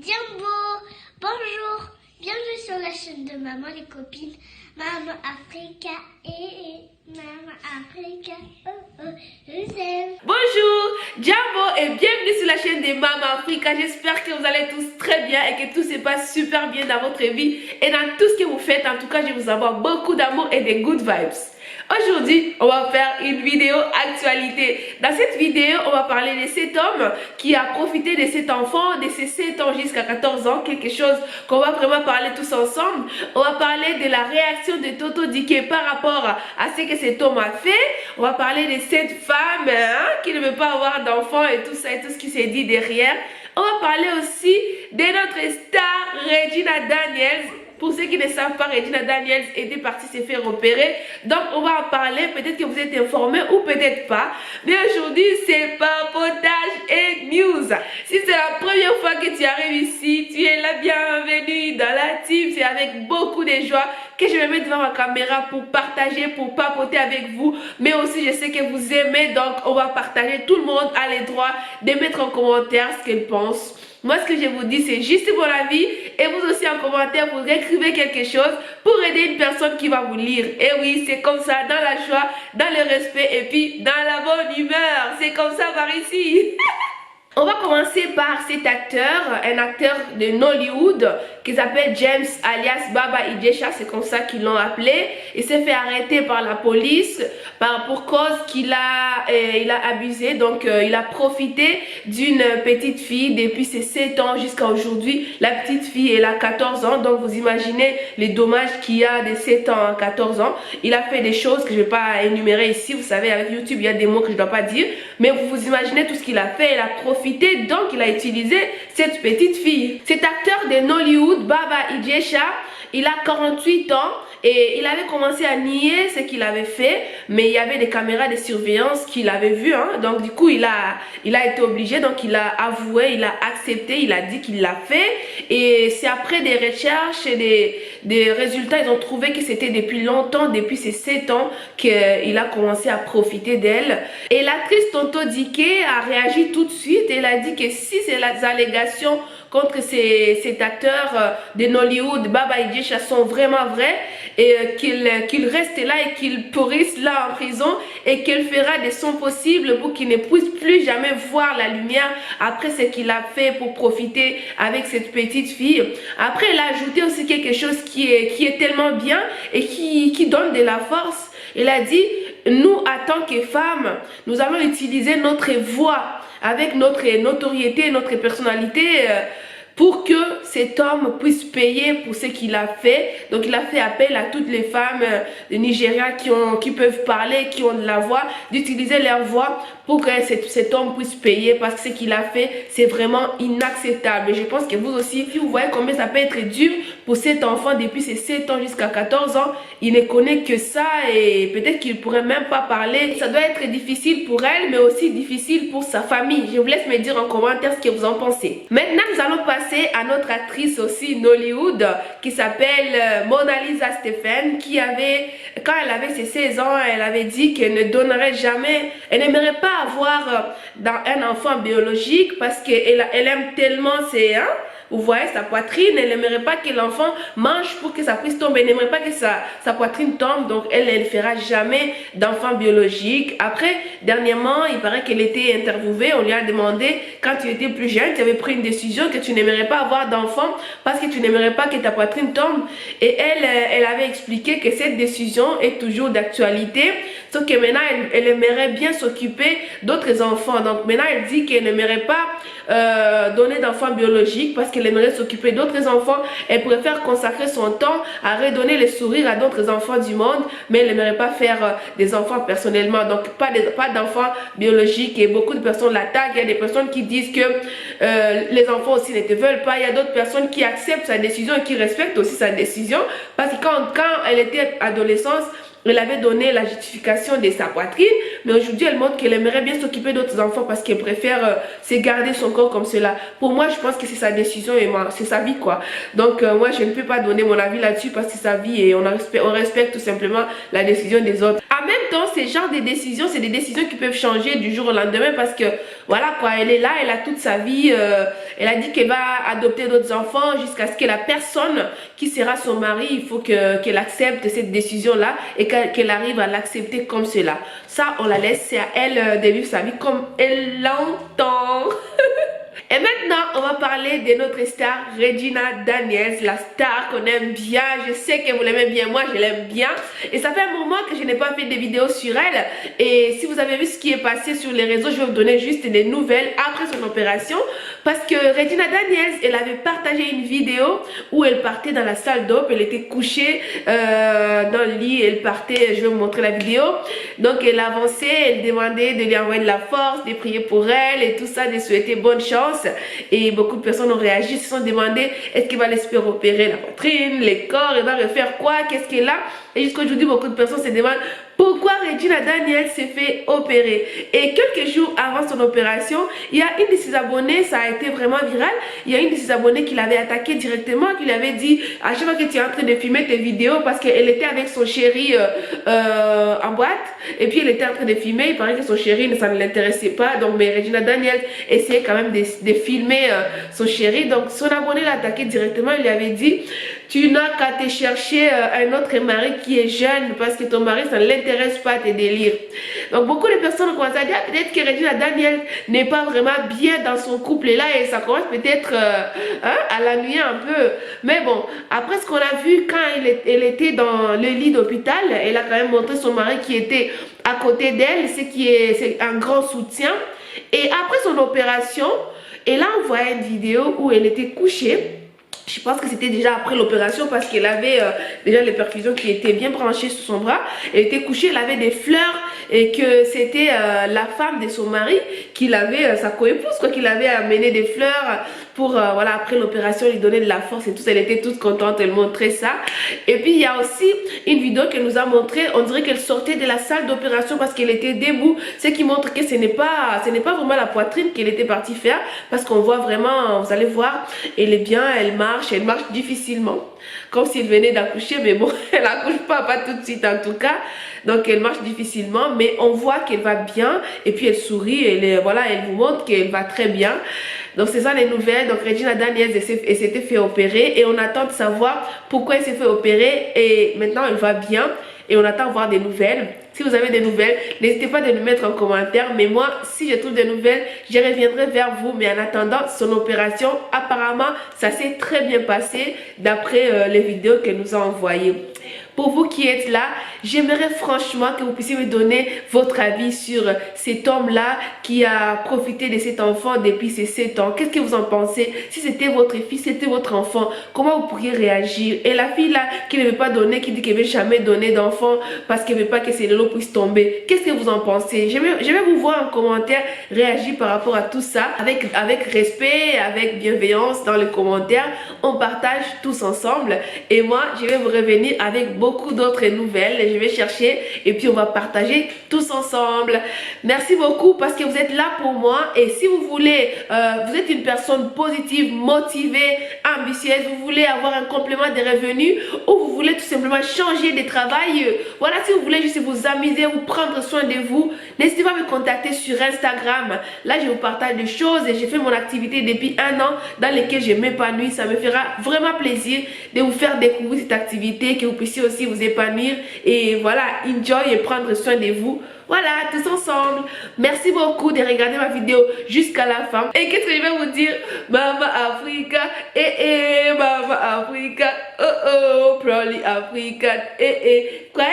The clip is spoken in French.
Jumbo, bonjour, bienvenue sur la chaîne de Maman les copines, Maman Africa et Maman Africa, je vous aime. Bonjour, Jumbo et bienvenue sur la chaîne de Maman Africa. J'espère que vous allez tous très bien et que tout se passe super bien dans votre vie et dans tout ce que vous faites. En tout cas, je vous envoie beaucoup d'amour et des good vibes. Aujourd'hui, on va faire une vidéo actualité. Dans cette vidéo, on va parler de cet homme qui a profité de cet enfant, de ses 7 ans jusqu'à 14 ans, quelque chose qu'on va vraiment parler tous ensemble. On va parler de la réaction de Toto Dike par rapport à ce que cet homme a fait. On va parler de cette femme qui ne veut pas avoir d'enfant et tout ça et tout ce qui s'est dit derrière. On va parler aussi de notre star Regina Daniels. Pour ceux qui ne savent pas, Regina Daniels était partie se faire opérer. Donc, on va en parler. Peut-être que vous êtes informés ou peut-être pas. Mais aujourd'hui, c'est papotage et news. Si c'est la première fois que tu arrives ici, tu es la bienvenue dans la team. C'est avec beaucoup de joie que je vais mettre devant ma caméra pour partager, pour papoter avec vous. Mais aussi, je sais que vous aimez. Donc, on va partager. Tout le monde a le droit de mettre en commentaire ce qu'il pense. Moi, ce que je vous dis, c'est juste mon avis. Et vous aussi, en commentaire, vous écrivez quelque chose pour aider une personne qui va vous lire. Et oui, c'est comme ça, dans la joie, dans le respect et puis dans la bonne humeur. C'est comme ça par ici. On va commencer par cet acteur, un acteur de Nollywood qui s'appelle James alias Baba Ijesha, c'est comme ça qu'ils l'ont appelé. Il s'est fait arrêter par la police pour cause qu'il a, abusé, donc il a profité d'une petite fille depuis ses 7 ans jusqu'à aujourd'hui. La petite fille, elle a 14 ans, donc vous imaginez les dommages qu'il y a de 7 ans à 14 ans. Il a fait des choses que je ne vais pas énumérer ici, vous savez avec YouTube il y a des mots que je ne dois pas dire, mais vous imaginez tout ce qu'il a fait. Il a profité, donc il a utilisé cette petite fille. Cet acteur de Nollywood, Baba Ijesha, il a 48 ans et il avait commencé à nier ce qu'il avait fait, mais il y avait des caméras de surveillance qu'il avait vues, donc du coup il a été obligé, donc il a avoué, il a accepté, il a dit qu'il l'a fait. Et c'est après des recherches et des résultats, ils ont trouvé que c'était depuis longtemps, depuis ses 7 ans qu'il a commencé à profiter d'elle. Et l'actrice Toto Dike a réagi tout de suite et elle a dit que si c'est les allégations contre cet acteur de Nollywood, Baba Ijesha, sont vraiment vrais, et qu'il reste là et qu'il pourrisse là en prison et qu'elle fera de son possible pour qu'il ne puisse plus jamais voir la lumière après ce qu'il a fait pour profiter avec cette petite fille. Après, elle a ajouté aussi quelque chose qui est tellement bien et qui donne de la force. Elle a dit, nous, en tant que femmes, nous allons utiliser notre voix avec notre notoriété, notre personnalité pour que cet homme puisse payer pour ce qu'il a fait. Donc il a fait appel à toutes les femmes de Nigeria qui peuvent parler, qui ont de la voix, d'utiliser leur voix pour que cet homme puisse payer, parce que ce qu'il a fait, c'est vraiment inacceptable. Et je pense que vous aussi, si vous voyez combien ça peut être dur pour cet enfant depuis ses 7 ans jusqu'à 14 ans, il ne connaît que ça et peut-être qu'il ne pourrait même pas parler. Ça doit être difficile pour elle, mais aussi difficile pour sa famille. Je vous laisse me dire en commentaire ce que vous en pensez. Maintenant, nous allons passer à notre actrice aussi Nollywood qui s'appelle Mona Lisa Stephen, qui avait, quand elle avait ses 16 ans, elle avait dit qu'elle ne donnerait jamais, elle n'aimerait pas avoir un enfant biologique parce qu'elle aime tellement ses... vous voyez sa poitrine, elle n'aimerait pas que l'enfant mange pour que ça puisse tomber, elle n'aimerait pas que sa poitrine tombe, donc elle ne fera jamais d'enfant biologique. Après, dernièrement, il paraît qu'elle était interviewée, on lui a demandé, quand tu étais plus jeune, tu avais pris une décision que tu n'aimerais pas avoir d'enfant parce que tu n'aimerais pas que ta poitrine tombe, et elle avait expliqué que cette décision est toujours d'actualité, sauf que maintenant elle aimerait bien s'occuper d'autres enfants. Donc maintenant elle dit qu'elle n'aimerait pas donner d'enfants biologiques parce qu'elle aimerait s'occuper d'autres enfants. Elle préfère consacrer son temps à redonner le sourire à d'autres enfants du monde, mais elle n'aimerait pas faire des enfants personnellement, donc pas d'enfants biologiques. Et beaucoup de personnes l'attaquent. Il y a des personnes qui disent que les enfants aussi ne te veulent pas. Il y a d'autres personnes qui acceptent sa décision et qui respectent aussi sa décision, parce que quand elle était adolescente, elle avait donné la justification de sa poitrine, mais aujourd'hui elle montre qu'elle aimerait bien s'occuper d'autres enfants parce qu'elle préfère se garder son corps comme cela. Pour moi, je pense que c'est sa décision et c'est sa vie quoi. Donc moi je ne peux pas donner mon avis là-dessus parce que c'est sa vie et on respecte tout simplement la décision des autres. En même temps, ces genres de décisions, c'est des décisions qui peuvent changer du jour au lendemain parce que voilà quoi, elle est là, elle a toute sa vie, elle a dit qu'elle va adopter d'autres enfants jusqu'à ce que la personne qui sera son mari, il faut qu'elle accepte cette décision là et qu'elle arrive à l'accepter comme cela. Ça, on la laisse, c'est à elle de vivre sa vie comme elle l'entend. Et maintenant, on va parler de notre star Regina Daniels, la star qu'on aime bien. Je sais que vous l'aimez bien, moi je l'aime bien. Et ça fait un moment que je n'ai pas fait de vidéos sur elle. Et si vous avez vu ce qui est passé sur les réseaux, je vais vous donner juste des nouvelles après son opération. Parce que Regina Daniels, elle avait partagé une vidéo où elle partait dans la salle d'op. Elle était couchée dans le lit, elle partait, je vais vous montrer la vidéo. Donc elle avançait, elle demandait de lui envoyer de la force, de prier pour elle et tout ça, de souhaiter bonne chance. Et beaucoup de personnes ont réagi, se sont demandé est-ce qu'il va l'espérer opérer la poitrine, les corps, il va refaire quoi, qu'est-ce qu'elle a. Et jusqu'à aujourd'hui, beaucoup de personnes se demandent pourquoi Regina Daniels s'est fait opérer. Et quelques jours avant son opération, il y a une de ses abonnés, ça a été vraiment viral, il y a une de ses abonnés qui l'avait attaqué directement, qui lui avait dit à chaque fois que tu es en train de filmer tes vidéos, parce qu'elle était avec son chéri en boîte, et puis elle était en train de filmer, il paraît que son chéri, ça ne l'intéressait pas, donc mais Regina Daniels essayait quand même de filmer son chéri, donc son abonné l'a attaqué directement, il lui avait dit tu n'as qu'à te chercher un autre mari qui est jeune parce que ton mari, ça ne l'intéresse pas tes délires. Donc beaucoup de personnes ont commencé à dire peut-être que Regina Daniels n'est pas vraiment bien dans son couple là et ça commence peut-être à la nuit un peu. Mais bon, après ce qu'on a vu quand elle était dans le lit d'hôpital, elle a quand même montré son mari qui était à côté d'elle, c'est un grand soutien. Et après son opération, elle a envoyé une vidéo où elle était couchée. Je pense que c'était déjà après l'opération parce qu'elle avait déjà les perfusions qui étaient bien branchées sur son bras. Elle était couchée, elle avait des fleurs et que c'était la femme de son mari qui l'avait, sa coépouse quoi, qui l'avait amené des fleurs pour, voilà, après l'opération, lui donner de la force et tout. Elle était toute contente, elle montrait ça. Et puis il y a aussi une vidéo qu'elle nous a montré, on dirait qu'elle sortait de la salle d'opération parce qu'elle était debout. Ce qui montre que ce n'est pas vraiment la poitrine qu'elle était partie faire parce qu'on voit vraiment, vous allez voir, elle est bien, elle marche difficilement, comme si elle venait d'accoucher, mais bon, elle n'accouche pas tout de suite en tout cas, donc elle marche difficilement, mais on voit qu'elle va bien, et puis elle sourit, voilà, elle vous montre qu'elle va très bien. Donc c'est ça les nouvelles. Donc Regina Daniels, elle s'était fait opérer, et on attend de savoir pourquoi elle s'est fait opérer, et maintenant elle va bien, et on attend de voir des nouvelles. Si vous avez des nouvelles, n'hésitez pas à nous mettre en commentaire. Mais moi, si je trouve des nouvelles, je reviendrai vers vous. Mais en attendant, son opération, apparemment, ça s'est très bien passé d'après les vidéos qu'elle nous a envoyées. Pour vous qui êtes là, j'aimerais franchement que vous puissiez me donner votre avis sur cet homme-là qui a profité de cet enfant depuis ses 7 ans. Qu'est-ce que vous en pensez? Si c'était votre fils, c'était votre enfant, comment vous pourriez réagir? Et la fille là qui ne veut pas donner, qui dit qu'elle ne veut jamais donner d'enfant parce qu'elle ne veut pas que ses lolos puissent tomber. Qu'est-ce que vous en pensez? Je vais vous voir en commentaire réagir par rapport à tout ça avec respect, avec bienveillance dans les commentaires. On partage tous ensemble et moi je vais vous revenir avec beaucoup d'autres nouvelles. Je vais chercher et puis on va partager tous ensemble. Merci beaucoup parce que vous êtes là pour moi, et si vous voulez, vous êtes une personne positive, motivée, ambitieuse, vous voulez avoir un complément de revenus ou vous voulez tout simplement changer de travail, voilà, si vous voulez juste vous amuser ou prendre soin de vous, n'hésitez pas à me contacter sur Instagram. Là je vous partage des choses et j'ai fait mon activité depuis 1 an dans lesquelles je m'épanouis. Ça me fera vraiment plaisir de vous faire découvrir cette activité, que vous puissiez aussi vous épanouir et voilà, enjoy et prendre soin de vous. Voilà, tous ensemble. Merci beaucoup de regarder ma vidéo jusqu'à la fin. Et qu'est-ce que je vais vous dire? Mama Africa, Mama Africa, oh, Proudly African, Quoi,